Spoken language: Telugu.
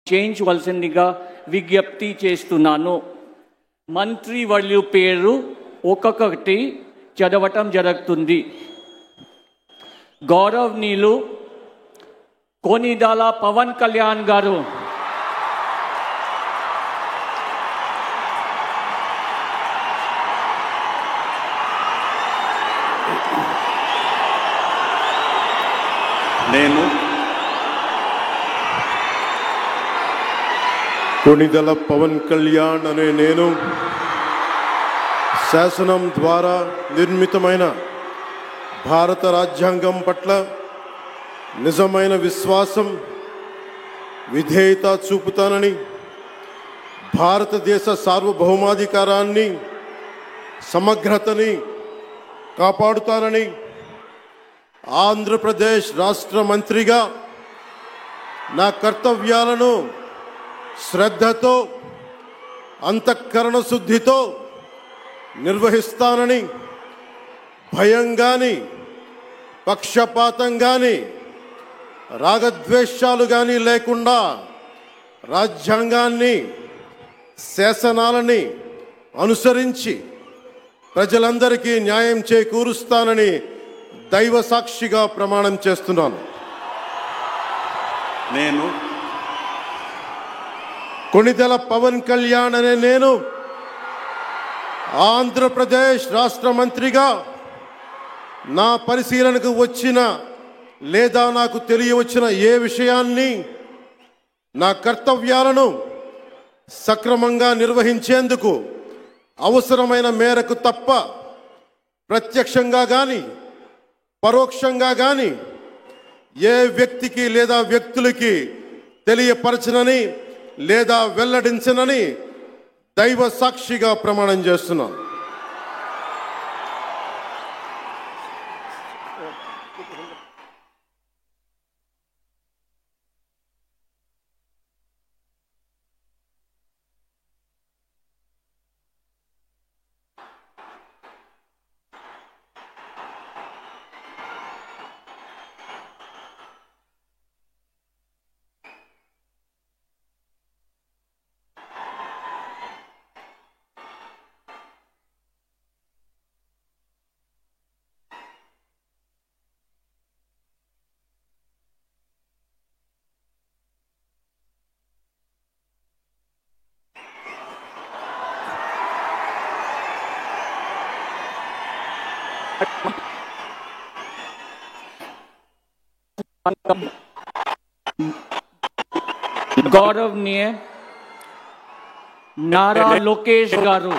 చేయించవలసిందిగా విజ్ఞప్తి చేస్తున్నాను. మంత్రి వర్యుల పేరు ఒక్కొక్కటి చదవటం జరుగుతుంది. గౌరవనీయులు కొనిదెల పవన్ కళ్యాణ్ గారు, నేను కొనిదెల పవన్ కళ్యాణ్ అనే నేను శాసనం ద్వారా నిర్మితమైన భారత రాజ్యాంగం పట్ల నిజమైన విశ్వాసం, విధేయత చూపుతానని, భారతదేశ సార్వభౌమాధికారాన్ని, సమగ్రతని కాపాడుతానని, ఆంధ్రప్రదేశ్ రాష్ట్ర మంత్రిగా నా కర్తవ్యాలను శ్రద్ధతో, అంతఃకరణ శుద్ధితో నిర్వహిస్తానని, భయం కానీ, పక్షపాతం కానీ, రాగద్వేషాలు కానీ లేకుండా రాజ్యాంగాన్ని, శాసనాలని అనుసరించి ప్రజలందరికీ న్యాయం చేకూరుస్తానని దైవ సాక్షిగా ప్రమాణం చేస్తున్నాను. నేను కొనిదెల పవన్ కళ్యాణ్ అనే నేను ఆంధ్రప్రదేశ్ రాష్ట్ర మంత్రిగా నా పరిశీలనకు వచ్చిన లేదా నాకు తెలియవచ్చిన ఏ విషయాన్ని, నా కర్తవ్యాలను సక్రమంగా నిర్వహించేందుకు అవసరమైన మేరకు తప్ప ప్రత్యక్షంగా కానీ పరోక్షంగా కానీ ఏ వ్యక్తికి లేదా వ్యక్తులకి తెలియపరచనని లేదా వెల్లడించనని దైవ సాక్షిగా ప్రమాణం చేస్తున్నాను. గౌరవనీయ నారా లోకేష్ గారు,